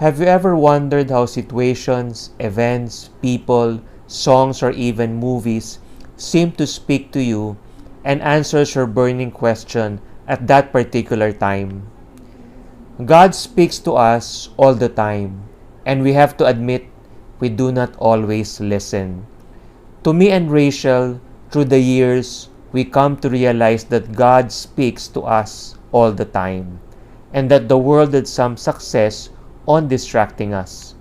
Have you ever wondered how situations, events, people, songs, or even movies seem to speak to you and answers your burning question at that particular time? God speaks to us all the time, and we have to admit we do not always listen. To me and Rachel, through the years, we come to realize that God speaks to us all the time, and that the world had some success on distracting us.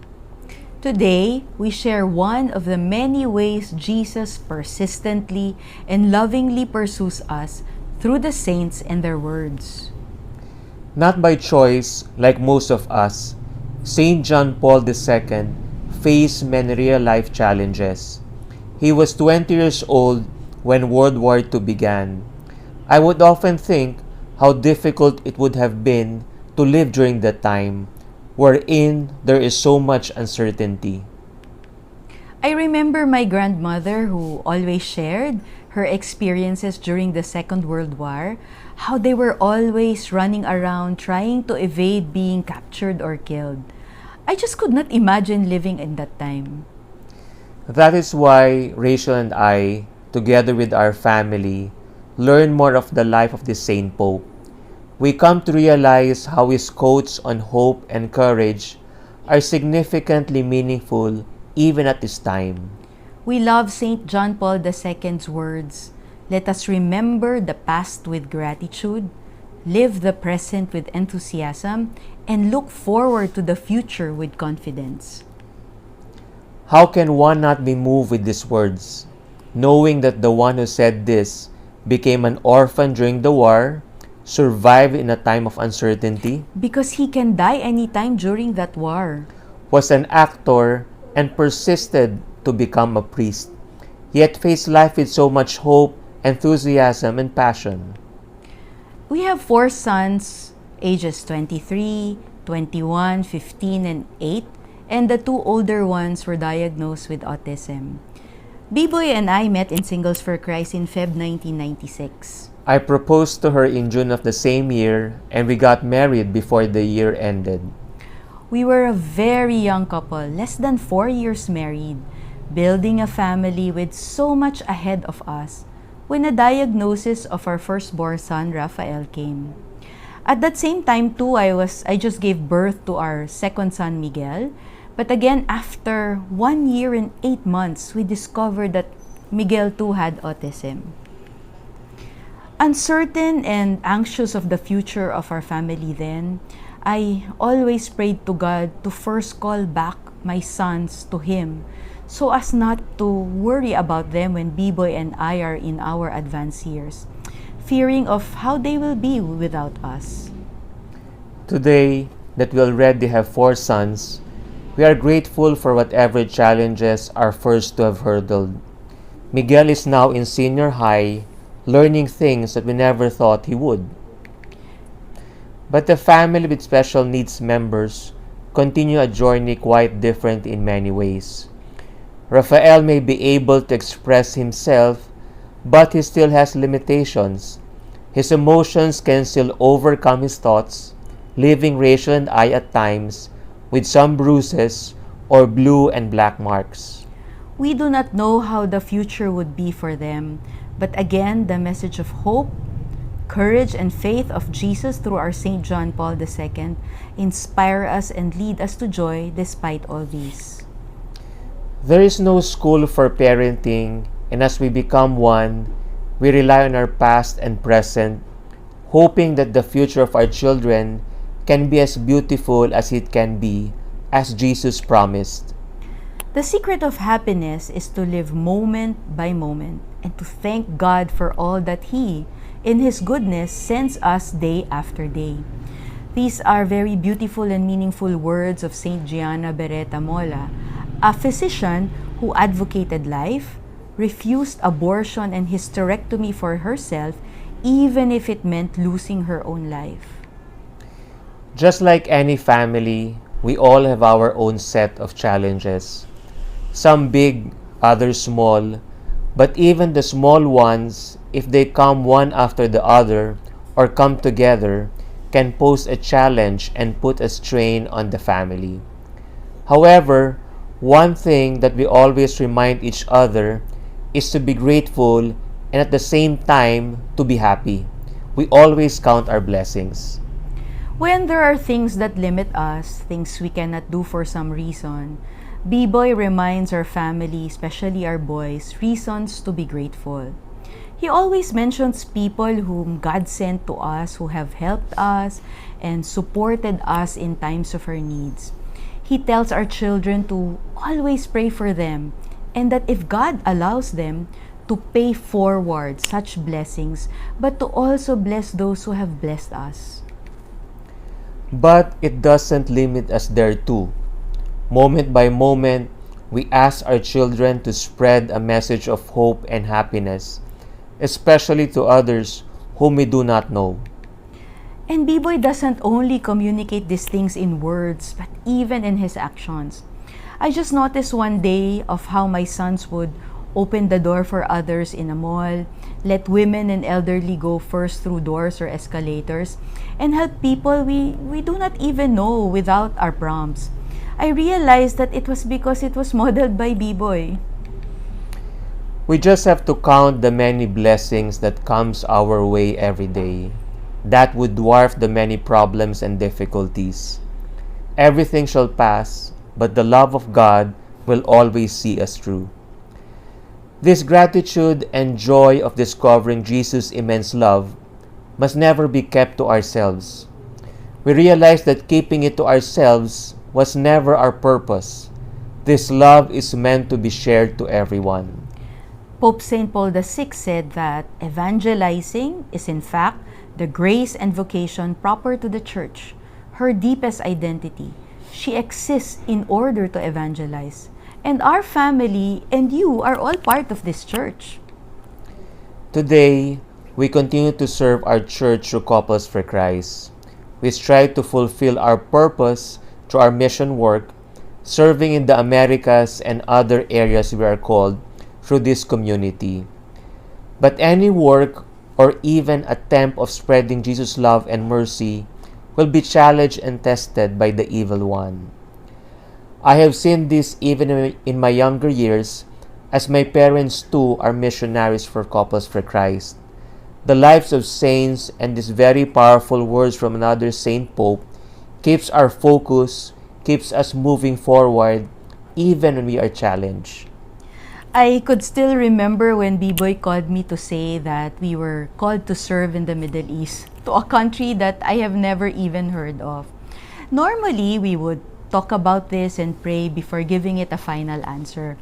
Today, we share one of the many ways Jesus persistently and lovingly pursues us through the saints and their words. Not by choice, like most of us, Saint John Paul II faced many real-life challenges. He was 20 years old when World War II began. I would often think how difficult it would have been to live during that time, wherein there is so much uncertainty. I remember my grandmother who always shared her experiences during the Second World War, how they were always running around trying to evade being captured or killed. I just could not imagine living in that time. That is why Rachel and I, together with our family, learn more of the life of the Saint Pope. We come to realize how his quotes on hope and courage are significantly meaningful even at this time. We love St. John Paul II's words, "Let us remember the past with gratitude, live the present with enthusiasm, and look forward to the future with confidence." How can one not be moved with these words, knowing that the one who said this became an orphan during the war, survived in a time of uncertainty, Because he can die anytime during that war. was an actor, and persisted to become a priest, yet faced life with so much hope, enthusiasm, and passion? We have 4 sons, ages 23, 21, 15, and 8, and the 2 older ones were diagnosed with autism. Bboy and I met in Singles for Christ in Feb 1996. I proposed to her in June of the same year, and we got married before the year ended. We were a very young couple, less than 4 years married, building a family with so much ahead of us when a diagnosis of our firstborn son, Rafael, came. At that same time too, I just gave birth to our second son, Miguel. But again, after 1 year and 8 months, we discovered that Miguel too had autism. Uncertain and anxious of the future of our family then, I always prayed to God to first call back my sons to Him so as not to worry about them when Bboy and I are in our advanced years, fearing of how they will be without us. Today, that we already have 4 sons, we are grateful for whatever challenges are first to have hurdled. Miguel is now in senior high, learning things that we never thought he would. But the family with special needs members continue a journey quite different in many ways. Rafael may be able to express himself, but he still has limitations. His emotions can still overcome his thoughts, leaving Rachel and I at times with some bruises or blue and black marks. We do not know how the future would be for them, but again, the message of hope, courage, and faith of Jesus through our St. John Paul II inspire us and lead us to joy despite all these. There is no school for parenting, and as we become one, we rely on our past and present, hoping that the future of our children can be as beautiful as it can be, as Jesus promised. The secret of happiness is to live moment by moment and to thank God for all that He, in His goodness, sends us day after day. These are very beautiful and meaningful words of Saint Gianna Beretta Mola, a physician who advocated life, refused abortion and hysterectomy for herself, even if it meant losing her own life. Just like any family, we all have our own set of challenges. Some big, others small, but even the small ones, if they come one after the other or come together, can pose a challenge and put a strain on the family. However, one thing that we always remind each other is to be grateful and at the same time to be happy. We always count our blessings. When there are things that limit us, things we cannot do for some reason, Bboy reminds our family, especially our boys, reasons to be grateful. He always mentions people whom God sent to us, who have helped us and supported us in times of our needs. He tells our children to always pray for them and that if God allows them, to pay forward such blessings, but to also bless those who have blessed us. But it doesn't limit us there too. Moment by moment, we ask our children to spread a message of hope and happiness, especially to others whom we do not know. And Bboy doesn't only communicate these things in words, but even in his actions. I just noticed one day of how my sons would open the door for others in a mall, let women and elderly go first through doors or escalators, and help people we do not even know without our prompts. I realized that it was because it was modeled by Bboy. We just have to count the many blessings that comes our way every day. That would dwarf the many problems and difficulties. Everything shall pass, but the love of God will always see us through. This gratitude and joy of discovering Jesus' immense love must never be kept to ourselves. We realize that keeping it to ourselves was never our purpose. This love is meant to be shared to everyone. Pope St. Paul VI said that evangelizing is in fact the grace and vocation proper to the Church, her deepest identity. She exists in order to evangelize. And our family and you are all part of this church. Today, we continue to serve our church through Couples for Christ. We strive to fulfill our purpose through our mission work, serving in the Americas and other areas we are called through this community. But any work or even attempt of spreading Jesus' love and mercy will be challenged and tested by the evil one. I have seen this even in my younger years, as my parents too are missionaries for Couples for Christ. The lives of saints and these very powerful words from another Saint Pope keeps our focus, keeps us moving forward, even when we are challenged. I could still remember when Bboy called me to say that we were called to serve in the Middle East, to a country that I have never even heard of. Normally, we would talk about this and pray before giving it a final answer.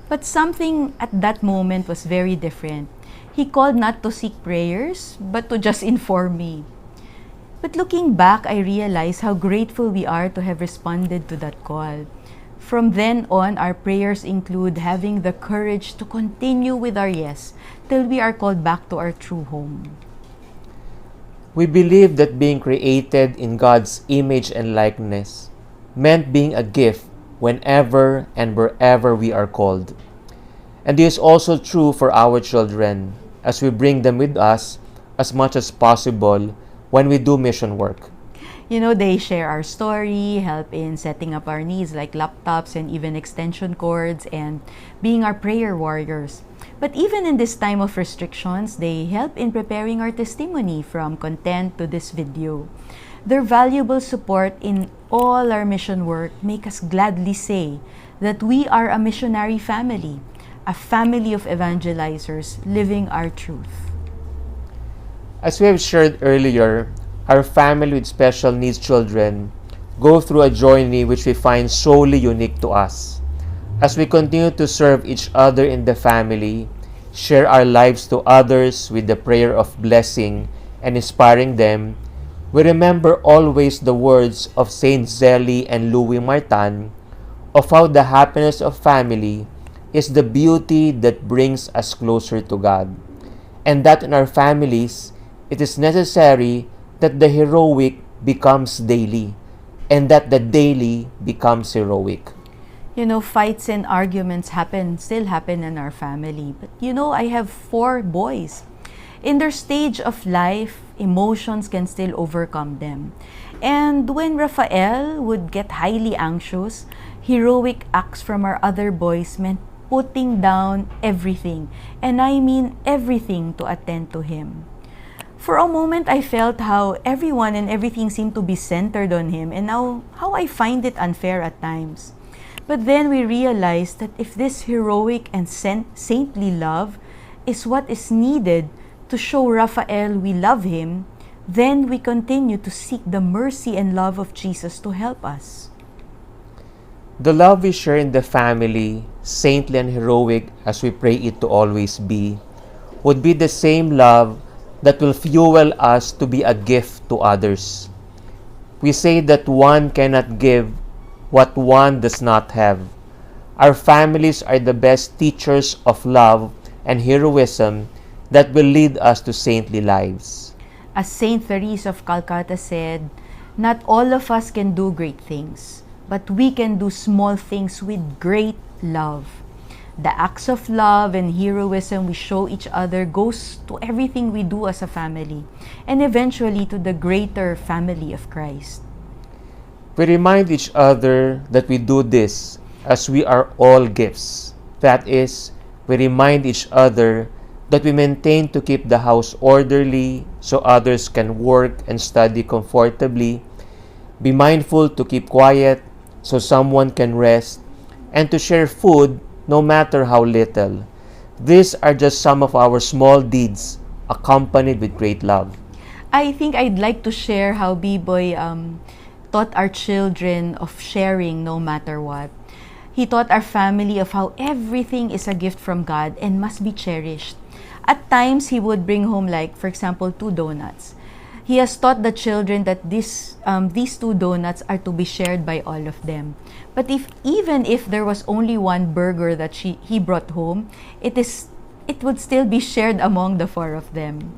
But something at that moment was very different. He called not to seek prayers, but to just inform me. But looking back, I realized how grateful we are to have responded to that call. From then on, our prayers include having the courage to continue with our yes till we are called back to our true home. We believe that being created in God's image and likeness meant being a gift whenever and wherever we are called. And this is also true for our children as we bring them with us as much as possible when we do mission work. You know, they share our story, help in setting up our needs like laptops and even extension cords, and being our prayer warriors. But even in this time of restrictions, they help in preparing our testimony from content to this video. Their valuable support in all our mission work make us gladly say that we are a missionary family, a family of evangelizers living our truth. As we have shared earlier, our family with special needs children go through a journey which we find solely unique to us. As we continue to serve each other in the family, share our lives to others with the prayer of blessing and inspiring them, we remember always the words of Saint Zélie and Louis Martin of how the happiness of family is the beauty that brings us closer to God, and that in our families it is necessary that the heroic becomes daily, and that the daily becomes heroic. You know, fights and arguments still happen in our family. But you know, I have 4 boys. In their stage of life, emotions can still overcome them. And when Raphael would get highly anxious, heroic acts from our other boys meant putting down everything, and I mean everything, to attend to him. For a moment, I felt how everyone and everything seemed to be centered on him, and now how I find it unfair at times. But then we realized that if this heroic and saintly love is what is needed to show Raphael we love him, then we continue to seek the mercy and love of Jesus to help us. The love we share in the family, saintly and heroic as we pray it to always be, would be the same love that will fuel us to be a gift to others. We say that one cannot give what one does not have. Our families are the best teachers of love and heroism that will lead us to saintly lives. As Saint Therese of Calcutta said, not all of us can do great things, but we can do small things with great love. The acts of love and heroism we show each other goes to everything we do as a family, and eventually to the greater family of Christ. We remind each other that we do this as we are all gifts. That is, we remind each other that we maintain to keep the house orderly so others can work and study comfortably, be mindful to keep quiet so someone can rest, and to share food no matter how little. These are just some of our small deeds accompanied with great love. I think I'd like to share how Bboy taught our children of sharing no matter what. He taught our family of how everything is a gift from God and must be cherished. At times, he would bring home, like, for example, 2 donuts. He has taught the children that these 2 donuts are to be shared by all of them. But even if there was only 1 burger that he brought home, it would still be shared among the 4 of them.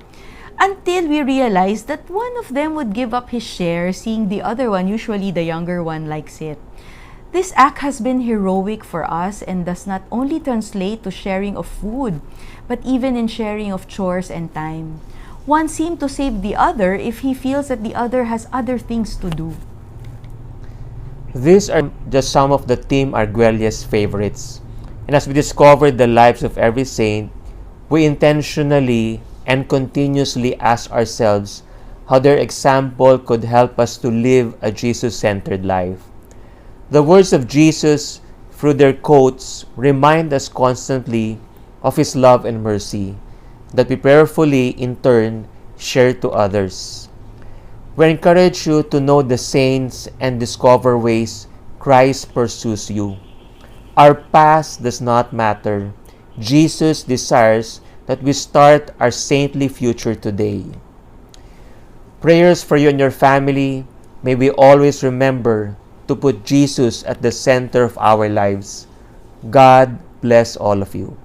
Until we realized that one of them would give up his share, seeing the other one, usually the younger one, likes it. This act has been heroic for us and does not only translate to sharing of food, but even in sharing of chores and time. One seemed to save the other if he feels that the other has other things to do. These are just some of the Team Arguelles favorites. And as we discovered the lives of every saint, we intentionally and continuously ask ourselves how their example could help us to live a Jesus-centered life. The words of Jesus through their quotes remind us constantly of His love and mercy that we prayerfully, in turn, share to others. We encourage you to know the saints and discover ways Christ pursues you. Our past does not matter. Jesus desires that we start our saintly future today. Prayers for you and your family. May we always remember to put Jesus at the center of our lives. God bless all of you.